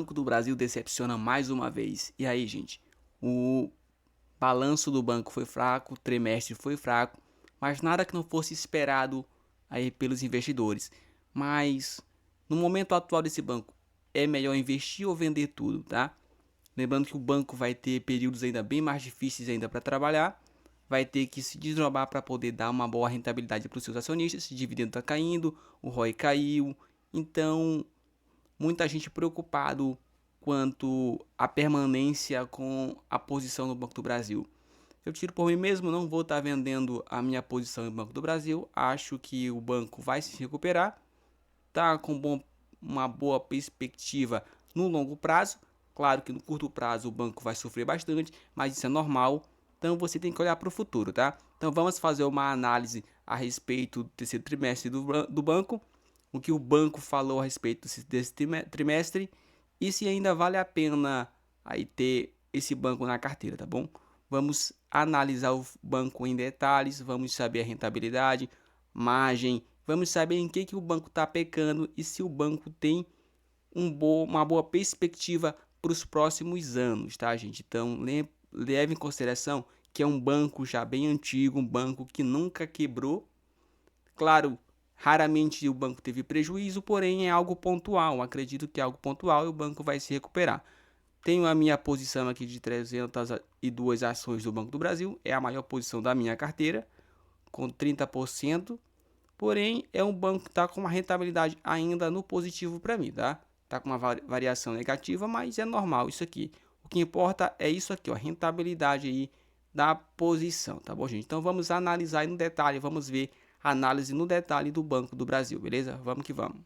Banco do Brasil decepciona mais uma vez. E aí, gente? O balanço do banco foi fraco, o trimestre foi fraco, mas nada que não fosse esperado aí pelos investidores. Mas no momento atual desse banco, é melhor investir ou vender tudo, tá? Lembrando que o banco vai ter períodos ainda bem mais difíceis ainda para trabalhar, vai ter que se desdobrar para poder dar uma boa rentabilidade para os seus acionistas, o dividendo está caindo, o ROI caiu, então muita gente preocupado quanto à permanência com a posição no Banco do Brasil. Eu tiro por mim mesmo, não vou estar vendendo a minha posição no Banco do Brasil. Acho que o banco vai se recuperar, tá com uma boa perspectiva no longo prazo. Claro que no curto prazo o banco vai sofrer bastante, mas isso é normal. Então você tem que olhar para o futuro, tá? Então vamos fazer uma análise a respeito do terceiro trimestre do banco, o que o banco falou a respeito desse trimestre e se ainda vale a pena aí ter esse banco na carteira, tá bom? Vamos analisar o banco em detalhes, vamos saber a rentabilidade, margem, vamos saber em que o banco está pecando e se o banco tem uma boa perspectiva para os próximos anos, tá, gente? Então, leve em consideração que é um banco já bem antigo, um banco que nunca quebrou. Claro, raramente o banco teve prejuízo, porém é algo pontual. Acredito que é algo pontual e o banco vai se recuperar. Tenho a minha posição aqui de 302 ações do Banco do Brasil, é a maior posição da minha carteira, com 30%. Porém, é um banco que está com uma rentabilidade ainda no positivo para mim, tá? Tá com uma variação negativa, mas é normal isso aqui. O que importa é isso aqui, ó, rentabilidade aí da posição, tá bom, gente? Então vamos analisar aí no detalhe, vamos ver a análise no detalhe do Banco do Brasil, beleza? Vamos que vamos.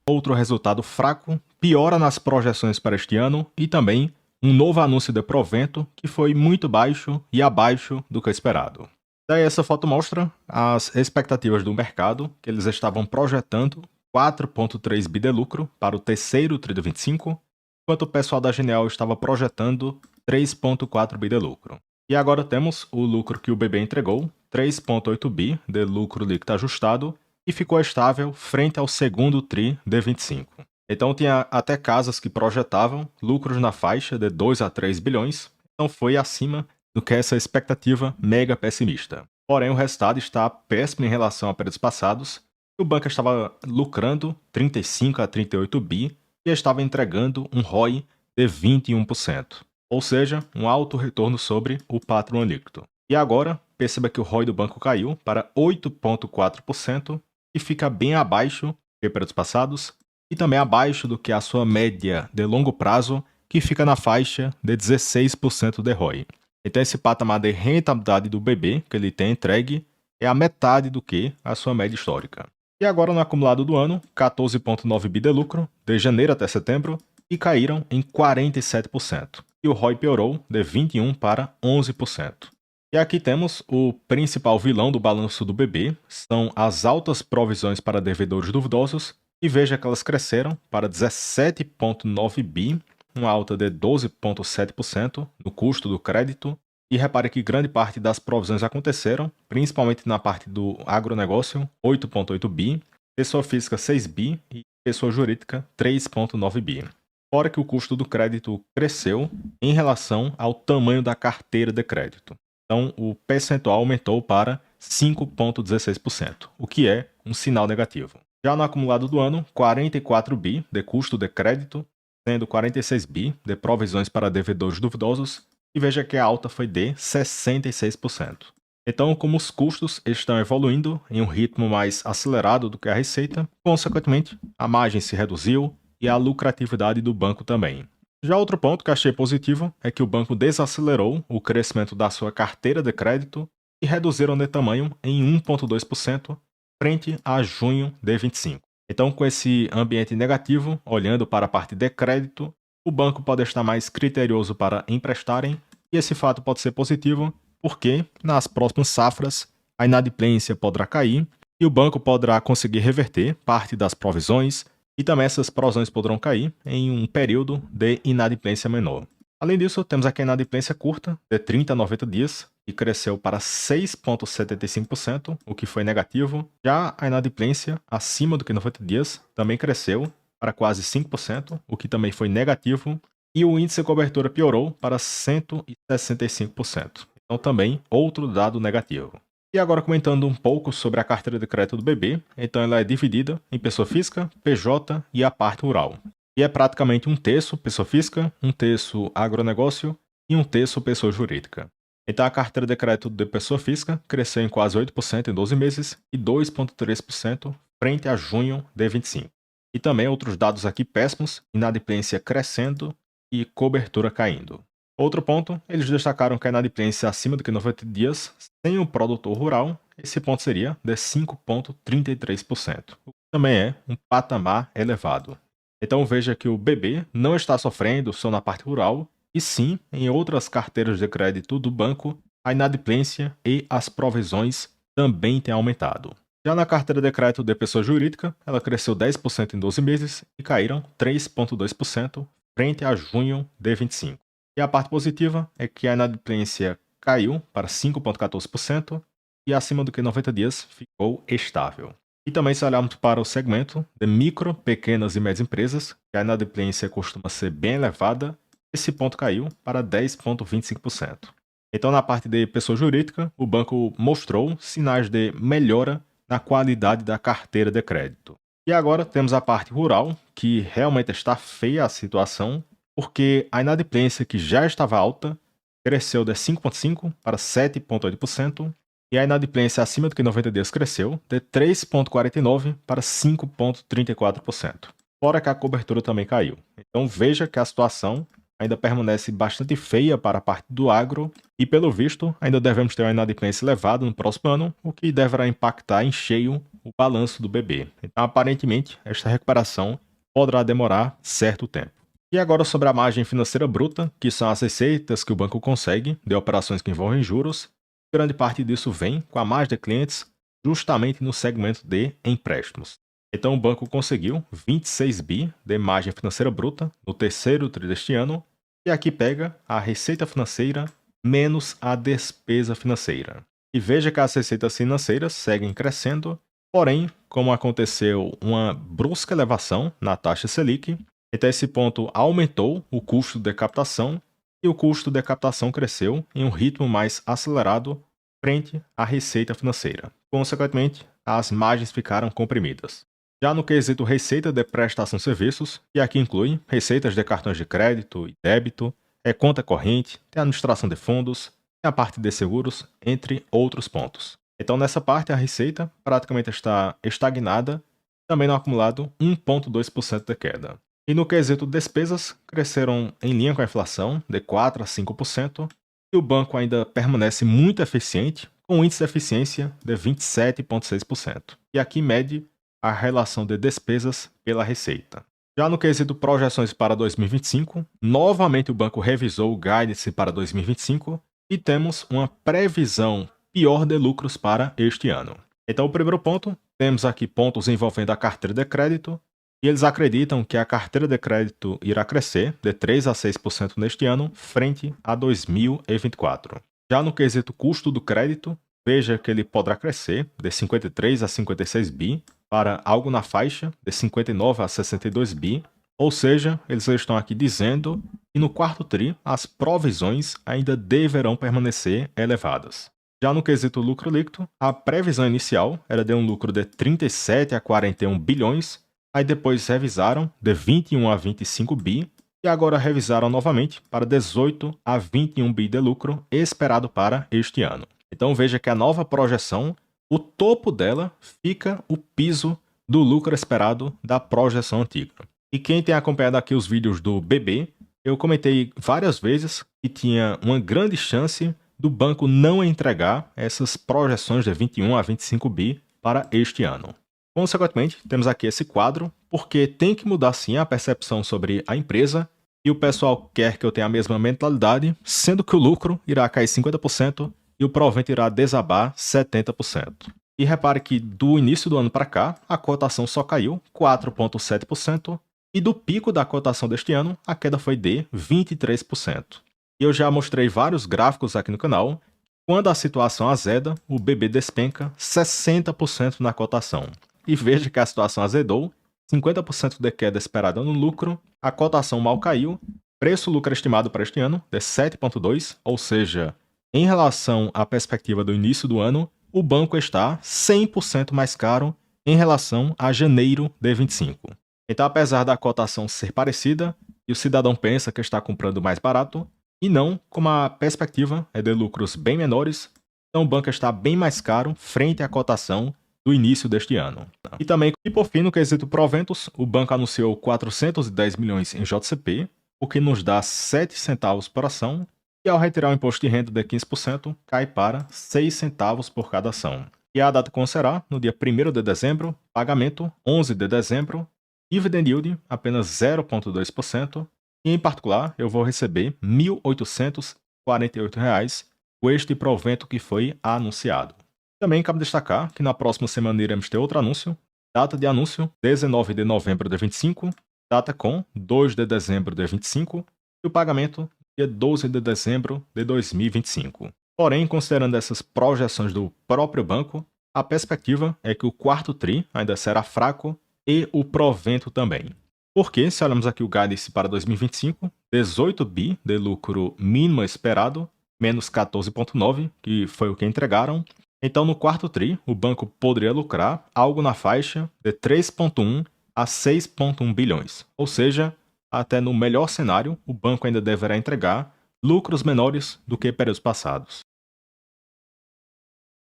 Outro resultado fraco, piora nas projeções para este ano e também um novo anúncio de provento que foi muito baixo e abaixo do que esperado. Daí essa foto mostra as expectativas do mercado, que eles estavam projetando 4,3 bi de lucro para o terceiro TRI de 25, enquanto o pessoal da Genial estava projetando 3,4 bi de lucro. E agora temos o lucro que o BB entregou, 3,8 bi de lucro líquido ajustado, e ficou estável frente ao segundo TRI de 25. Então tinha até casas que projetavam lucros na faixa de 2 a 3 bilhões, então foi acima do que essa expectativa mega pessimista. Porém, o resultado está péssimo em relação a períodos passados. O banco estava lucrando 35 a 38 bi e estava entregando um ROI de 21%, ou seja, um alto retorno sobre o patrimônio líquido. E agora, perceba que o ROI do banco caiu para 8,4% e fica bem abaixo que períodos passados e também abaixo do que a sua média de longo prazo, que fica na faixa de 16% de ROI. Então esse patamar de rentabilidade do BB que ele tem entregue é a metade do que a sua média histórica. E agora no acumulado do ano, 14,9 bi de lucro, de janeiro até setembro, e caíram em 47%. E o ROI piorou de 21% para 11%. E aqui temos o principal vilão do balanço do BB, são as altas provisões para devedores duvidosos, e veja que elas cresceram para 17,9 bi, uma alta de 12,7% no custo do crédito, e repare que grande parte das provisões aconteceram, principalmente na parte do agronegócio, 8,8 bi, pessoa física 6 bi e pessoa jurídica 3,9 bi. Fora que o custo do crédito cresceu em relação ao tamanho da carteira de crédito. Então, o percentual aumentou para 5,16%, o que é um sinal negativo. Já no acumulado do ano, 44 bi de custo de crédito, sendo 46 bi de provisões para devedores duvidosos, e veja que a alta foi de 66%. Então, como os custos estão evoluindo em um ritmo mais acelerado do que a receita, consequentemente, a margem se reduziu e a lucratividade do banco também. Já outro ponto que achei positivo é que o banco desacelerou o crescimento da sua carteira de crédito e reduziram de tamanho em 1,2% frente a junho de 25. Então, com esse ambiente negativo, olhando para a parte de crédito, o banco pode estar mais criterioso para emprestarem, e esse fato pode ser positivo porque, nas próximas safras, a inadimplência poderá cair e o banco poderá conseguir reverter parte das provisões e também essas provisões poderão cair em um período de inadimplência menor. Além disso, temos aqui a inadimplência curta, de 30 a 90 dias, que cresceu para 6,75%, o que foi negativo. Já a inadimplência acima do que 90 dias também cresceu para quase 5%, o que também foi negativo, e o índice de cobertura piorou para 165%. Então também outro dado negativo. E agora comentando um pouco sobre a carteira de crédito do BB, então ela é dividida em pessoa física, PJ e a parte rural. E é praticamente um terço pessoa física, um terço agronegócio e um terço pessoa jurídica. Então a carteira de crédito de pessoa física cresceu em quase 8% em 12 meses e 2,3% frente a junho de 25. E também outros dados aqui péssimos, inadimplência crescendo e cobertura caindo. Outro ponto, eles destacaram que a inadimplência acima do que 90 dias, sem o produtor rural, esse ponto seria de 5,33%, o que também é um patamar elevado. Então veja que o BB não está sofrendo só na parte rural, e sim em outras carteiras de crédito do banco, a inadimplência e as provisões também têm aumentado. Já na carteira de crédito de pessoa jurídica, ela cresceu 10% em 12 meses e caíram 3,2% frente a junho de 25. E a parte positiva é que a inadimplência caiu para 5,14% e acima do que 90 dias ficou estável. E também se olharmos para o segmento de micro, pequenas e médias empresas, que a inadimplência costuma ser bem elevada, esse ponto caiu para 10,25%. Então na parte de pessoa jurídica, o banco mostrou sinais de melhora na qualidade da carteira de crédito. E agora temos a parte rural, que realmente está feia a situação, porque a inadimplência, que já estava alta, cresceu de 5,5% para 7,8%, e a inadimplência acima do que 90 dias cresceu de 3,49% para 5,34%. Fora que a cobertura também caiu. Então veja que a situação ainda permanece bastante feia para a parte do agro, e pelo visto ainda devemos ter uma inadimplência elevada no próximo ano, o que deverá impactar em cheio o balanço do BB. Então aparentemente esta recuperação poderá demorar certo tempo. E agora sobre a margem financeira bruta, que são as receitas que o banco consegue de operações que envolvem juros. Grande parte disso vem com a margem de clientes justamente no segmento de empréstimos. Então o banco conseguiu 26 bi de margem financeira bruta no terceiro tri deste ano, e aqui pega a receita financeira menos a despesa financeira. E veja que as receitas financeiras seguem crescendo, porém, como aconteceu uma brusca elevação na taxa Selic, então esse ponto aumentou o custo de captação, e o custo de captação cresceu em um ritmo mais acelerado frente à receita financeira. Consequentemente, as margens ficaram comprimidas. Já no quesito receita de prestação de serviços, e aqui inclui receitas de cartões de crédito e débito, conta corrente, tem administração de fundos, tem a parte de seguros, entre outros pontos. Então nessa parte a receita praticamente está estagnada, também no acumulado 1,2% de queda. E no quesito despesas, cresceram em linha com a inflação, de 4% a 5%, e o banco ainda permanece muito eficiente, com um índice de eficiência de 27,6%. E aqui mede a relação de despesas pela receita. Já no quesito projeções para 2025, novamente o banco revisou o guidance para 2025 e temos uma previsão pior de lucros para este ano. Então, o primeiro ponto, temos aqui pontos envolvendo a carteira de crédito, e eles acreditam que a carteira de crédito irá crescer de 3% a 6% neste ano, frente a 2024. Já no quesito custo do crédito, veja que ele poderá crescer de 53 a 56 bi, para algo na faixa de 59 a 62 bi, ou seja, eles estão aqui dizendo que no quarto tri as provisões ainda deverão permanecer elevadas. Já no quesito lucro líquido, a previsão inicial era de um lucro de 37 a 41 bilhões, aí depois revisaram de 21 a 25 bi, e agora revisaram novamente para 18 a 21 bi de lucro esperado para este ano. Então veja que a nova projeção, o topo dela fica o piso do lucro esperado da projeção antiga. E quem tem acompanhado aqui os vídeos do BB, eu comentei várias vezes que tinha uma grande chance do banco não entregar essas projeções de 21 a 25 bi para este ano. Consequentemente, temos aqui esse quadro, porque tem que mudar sim a percepção sobre a empresa, e o pessoal quer que eu tenha a mesma mentalidade, sendo que o lucro irá cair 50% e o provento irá desabar 70%. E repare que do início do ano para cá, a cotação só caiu 4,7%, e do pico da cotação deste ano, a queda foi de 23%. E eu já mostrei vários gráficos aqui no canal. Quando a situação azeda, o BB despenca 60% na cotação. E veja que a situação azedou 50% de queda esperada no lucro, a cotação mal caiu, preço-lucro estimado para este ano de 7,2, ou seja, em relação à perspectiva do início do ano, o banco está 100% mais caro em relação a janeiro de 25. Então, apesar da cotação ser parecida, e o cidadão pensa que está comprando mais barato, e não, como a perspectiva é de lucros bem menores, então o banco está bem mais caro frente à cotação do início deste ano. E também, e por fim, no quesito proventos, o banco anunciou 410 milhões em JCP, o que nos dá 7 centavos por ação, e ao retirar o imposto de renda de 15%, cai para 6 centavos por cada ação. E a data como será, no dia 1º de dezembro, pagamento 11 de dezembro, dividend yield apenas 0,2%, e em particular eu vou receber R$ 1.848 com este provento que foi anunciado. Também cabe destacar que na próxima semana iremos ter outro anúncio, data de anúncio 19 de novembro de 25, data com 2 de dezembro de 25 e o pagamento dia 12 de dezembro de 2025. Porém, considerando essas projeções do próprio banco, a perspectiva é que o quarto TRI ainda será fraco e o provento também. Porque, se olharmos aqui o guidance para 2025, 18 bi de lucro mínimo esperado, menos 14,9, que foi o que entregaram. Então, no quarto TRI, o banco poderia lucrar algo na faixa de 3,1 a 6,1 bilhões. Ou seja, até no melhor cenário, o banco ainda deverá entregar lucros menores do que períodos passados.